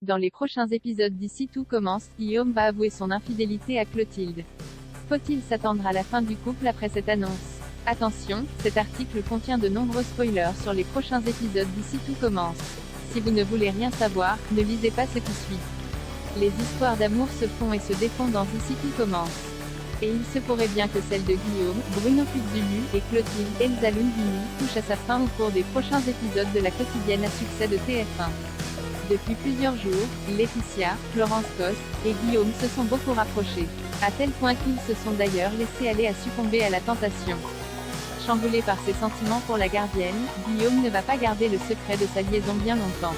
Dans les prochains épisodes d'Ici tout commence, Guillaume va avouer son infidélité à Clotilde. Faut-il s'attendre à la fin du couple après cette annonce? Attention, cet article contient de nombreux spoilers sur les prochains épisodes d'Ici tout commence. Si vous ne voulez rien savoir, ne lisez pas ce qui suit. Les histoires d'amour se font et se défont dans Ici tout commence. Et il se pourrait bien que celle de Guillaume, Bruno Puzzulu, et Clotilde, Elsa Lundini, touche à sa fin au cours des prochains épisodes de la quotidienne à succès de TF1. Depuis plusieurs jours, Laetitia, Florence Coste, et Guillaume se sont beaucoup rapprochés. À tel point qu'ils se sont d'ailleurs laissés aller à succomber à la tentation. Chamboulé par ses sentiments pour la gardienne, Guillaume ne va pas garder le secret de sa liaison bien longtemps.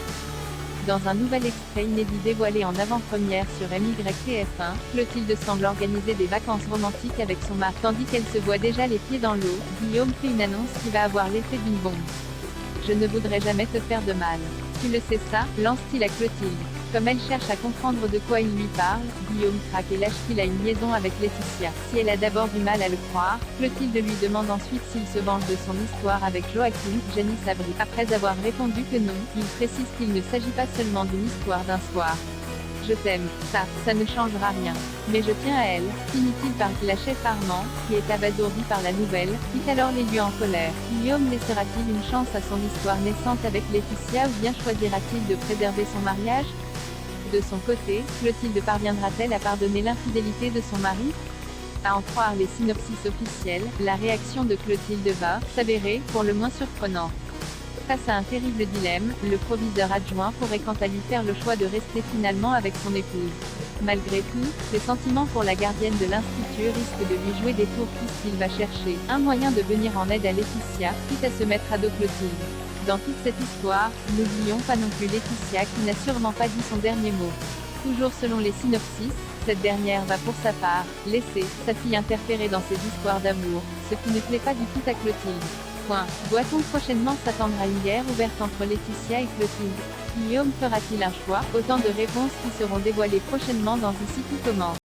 Dans un nouvel extrait inédit dévoilé en avant-première sur MYTF1, Clotilde semble organiser des vacances romantiques avec son mari. Tandis qu'elle se voit déjà les pieds dans l'eau, Guillaume fait une annonce qui va avoir l'effet d'une bombe. « Je ne voudrais jamais te faire de mal. Tu le sais ça ?» lance-t-il à Clotilde. Comme elle cherche à comprendre de quoi il lui parle, Guillaume craque et lâche qu'il a une liaison avec Laetitia. Si elle a d'abord du mal à le croire, Clotilde lui demande ensuite s'il se venge de son histoire avec Joachim, Janice Abri. Après avoir répondu que non, il précise qu'il ne s'agit pas seulement d'une histoire d'un soir. « Je t'aime, ça ne changera rien. Mais je tiens à elle », finit-il par lâcher Armand, qui est abasourdi par la nouvelle, quitte alors les lieux en colère. Guillaume laissera-t-il une chance à son histoire naissante avec Laetitia ou bien choisira-t-il de préserver son mariage? De son côté, Clotilde parviendra-t-elle à pardonner l'infidélité de son mari? À en croire les synopsis officiels, la réaction de Clotilde va s'avérer, pour le moins surprenante. Face à un terrible dilemme, le proviseur adjoint pourrait quant à lui faire le choix de rester finalement avec son épouse. Malgré tout, ses sentiments pour la gardienne de l'Institut risquent de lui jouer des tours puisqu'il va chercher un moyen de venir en aide à Laetitia, quitte à se mettre à dos Clotilde. Dans toute cette histoire, n'oublions pas non plus Laetitia qui n'a sûrement pas dit son dernier mot. Toujours selon les synopsis, cette dernière va pour sa part laisser sa fille interférer dans ses histoires d'amour, ce qui ne plaît pas du tout à Clotilde. Doit-on prochainement s'attendre à une guerre ouverte entre Laetitia et Clotilde? Guillaume fera-t-il un choix? Autant de réponses qui seront dévoilées prochainement dans Ici tout commence.